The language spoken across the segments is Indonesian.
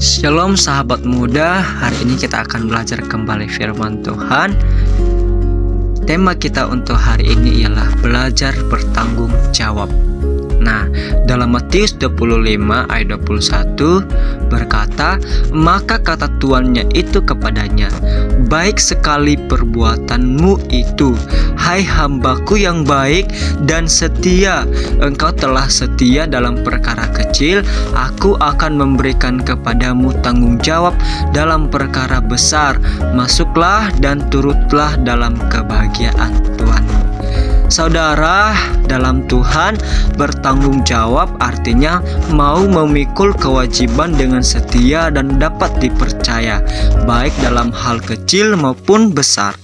Shalom sahabat muda, hari ini kita akan belajar kembali firman Tuhan. Tema kita untuk hari ini ialah belajar bertanggung jawab. Nah, dalam Matius 25 ayat 21 berkata, maka kata tuannya itu kepadanya, baik sekali perbuatanmu itu, hai hambaku yang baik dan setia. Engkau telah setia dalam perkara kecil, aku akan memberikan kepadamu tanggung jawab dalam perkara besar. Masuklah dan turutlah dalam kebahagiaan Tuhanmu. Saudara, dalam Tuhan bertanggung jawab artinya mau memikul kewajiban dengan setia dan dapat dipercaya, baik dalam hal kecil maupun besar.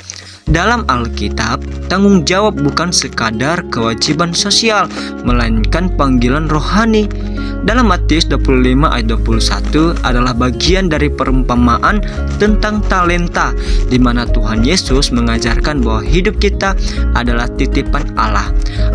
Dalam Alkitab, tanggung jawab bukan sekadar kewajiban sosial, melainkan panggilan rohani. Dalam Matius 25 ayat 21 adalah bagian dari perumpamaan tentang talenta, di mana Tuhan Yesus mengajarkan bahwa hidup kita adalah titipan Allah.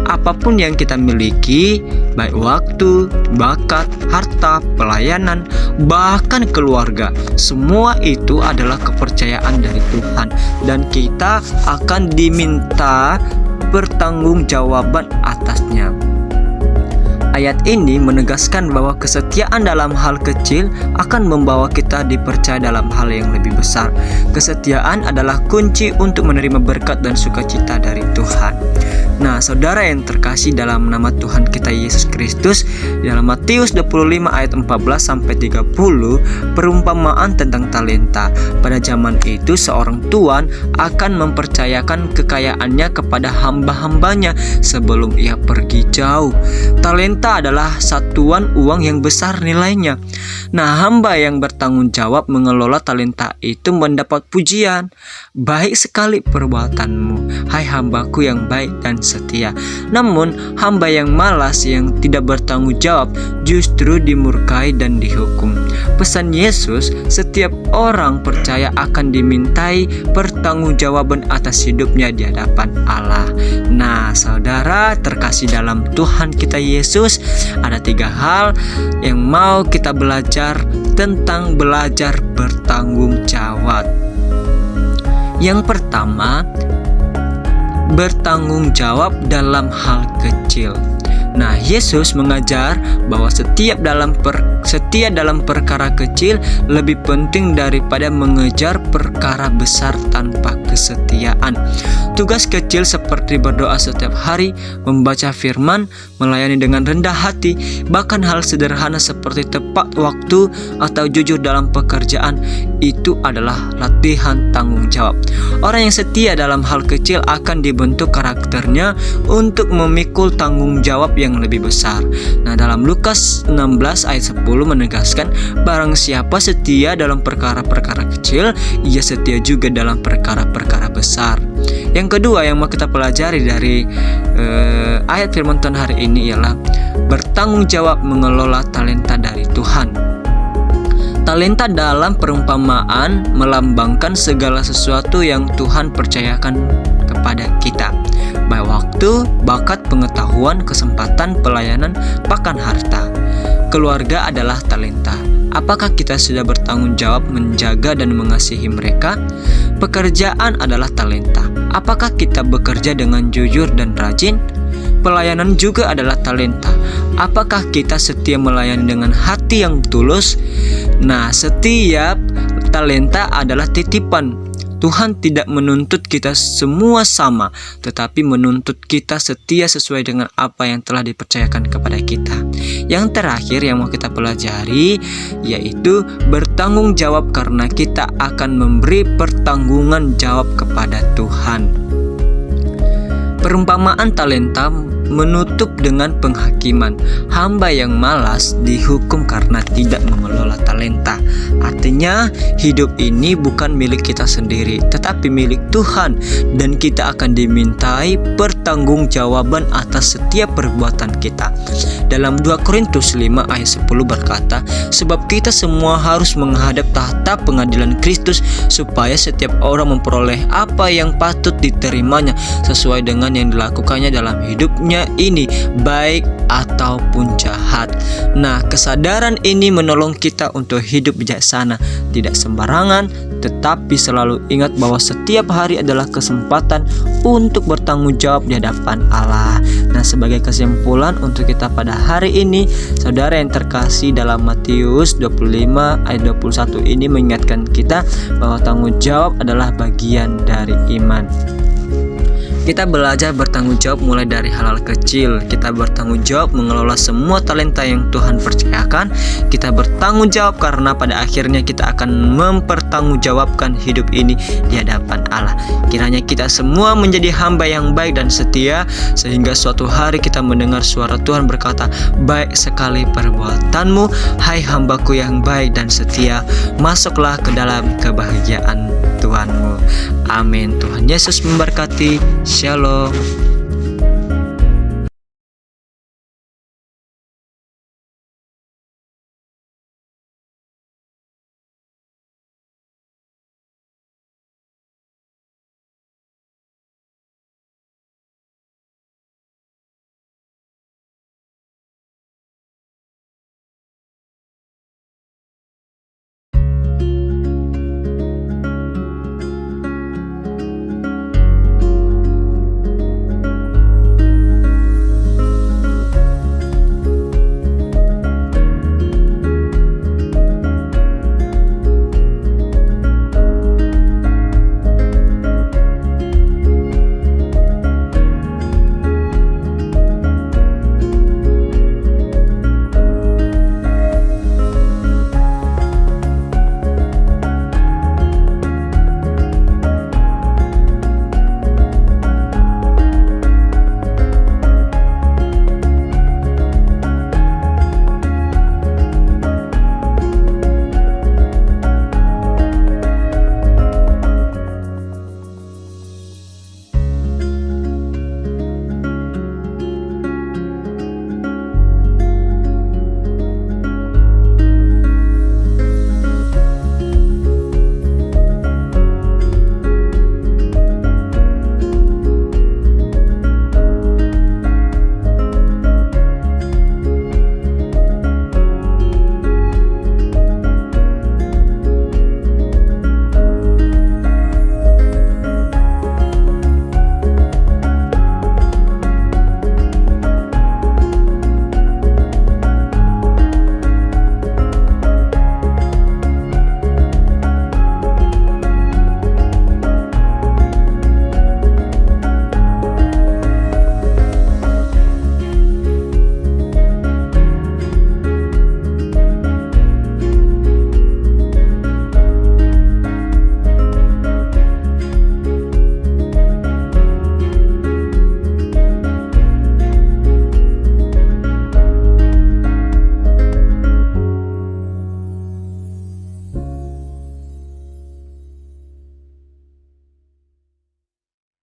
Apapun yang kita miliki, baik waktu, bakat, harta, pelayanan, bahkan keluarga, semua itu adalah kepercayaan dari Tuhan, dan kita akan diminta pertanggungjawaban atasnya. Ayat ini menegaskan bahwa kesetiaan dalam hal kecil akan membawa kita dipercaya dalam hal yang lebih besar. Kesetiaan adalah kunci untuk menerima berkat dan sukacita dari Tuhan. Nah, saudara yang terkasih dalam nama Tuhan kita Yesus Kristus, dalam Matius 25 ayat 14-30 perumpamaan tentang talenta. Pada zaman itu seorang tuan akan mempercayakan kekayaannya kepada hamba-hambanya sebelum ia pergi jauh. Talenta adalah satuan uang yang besar nilainya. Nah, hamba yang bertanggung jawab mengelola talenta itu mendapat pujian. Baik sekali perbuatanmu, hai hambaku yang baik dan setia. Namun, hamba yang malas yang tidak bertanggung jawab justru dimurkai dan dihukum. Pesan Yesus, setiap orang percaya akan dimintai pertanggungjawaban atas hidupnya di hadapan Allah. Nah, saudara terkasih dalam Tuhan kita Yesus, ada 3 hal yang mau kita belajar tentang belajar bertanggung jawab. Yang pertama, bertanggung jawab dalam hal kecil. Nah, Yesus mengajar bahwa setia dalam perkara kecil lebih penting daripada mengejar perkara besar tanpa kesetiaan. Tugas kecil seperti berdoa setiap hari, membaca firman, melayani dengan rendah hati, bahkan hal sederhana seperti tepat waktu atau jujur dalam pekerjaan, itu adalah latihan tanggung jawab. Orang yang setia dalam hal kecil akan dibentuk karakternya untuk memikul tanggung jawab yang lebih besar. Nah, dalam Lukas 16 ayat 10 menegaskan, barang siapa setia dalam perkara-perkara kecil, ia setia juga dalam perkara-perkara besar. Yang kedua yang mau kita pelajari dari ayat firman Tuhan hari ini ialah bertanggung jawab mengelola talenta dari Tuhan. Talenta dalam perumpamaan melambangkan segala sesuatu yang Tuhan percayakan kepada kita, baik waktu, bakat, pengetahuan, kesempatan, pelayanan, bahkan harta. Keluarga adalah talenta. Apakah kita sudah bertanggung jawab menjaga dan mengasihi mereka? Pekerjaan adalah talenta. Apakah kita bekerja dengan jujur dan rajin? Pelayanan juga adalah talenta. Apakah kita setia melayani dengan hati yang tulus? Nah, setiap talenta adalah titipan. Tuhan tidak menuntut kita semua sama, tetapi menuntut kita setia sesuai dengan apa yang telah dipercayakan kepada kita. Yang terakhir yang mau kita pelajari yaitu bertanggung jawab karena kita akan memberi pertanggungan jawab kepada Tuhan. Perumpamaan talenta menutup dengan penghakiman. Hamba yang malas dihukum karena tidak mengelola talenta. Artinya, hidup ini bukan milik kita sendiri, tetapi milik Tuhan, dan kita akan dimintai pertanggungan pertanggungjawaban atas setiap perbuatan kita. Dalam 2 Korintus 5 ayat 10 berkata, sebab kita semua harus menghadap tahta pengadilan Kristus supaya setiap orang memperoleh apa yang patut diterimanya sesuai dengan yang dilakukannya dalam hidupnya ini, baik ataupun jahat. Nah, kesadaran ini menolong kita untuk hidup bijaksana, tidak sembarangan, tetapi selalu ingat bahwa setiap hari adalah kesempatan untuk bertanggung jawab di hadapan Allah. Nah, sebagai kesimpulan untuk kita pada hari ini, saudara yang terkasih, dalam Matius 25 ayat 21 ini mengingatkan kita bahwa tanggung jawab adalah bagian dari iman. Kita belajar bertanggung jawab mulai dari hal-hal kecil. Kita bertanggung jawab mengelola semua talenta yang Tuhan percayakan. Kita bertanggung jawab karena pada akhirnya kita akan mempertanggungjawabkan hidup ini di hadapan Allah. Kiranya kita semua menjadi hamba yang baik dan setia, sehingga suatu hari kita mendengar suara Tuhan berkata, baik sekali perbuatanmu, hai hambaku yang baik dan setia, masuklah ke dalam kebahagiaan Tuhanmu. Amin. Tuhan Yesus memberkati. Shalom.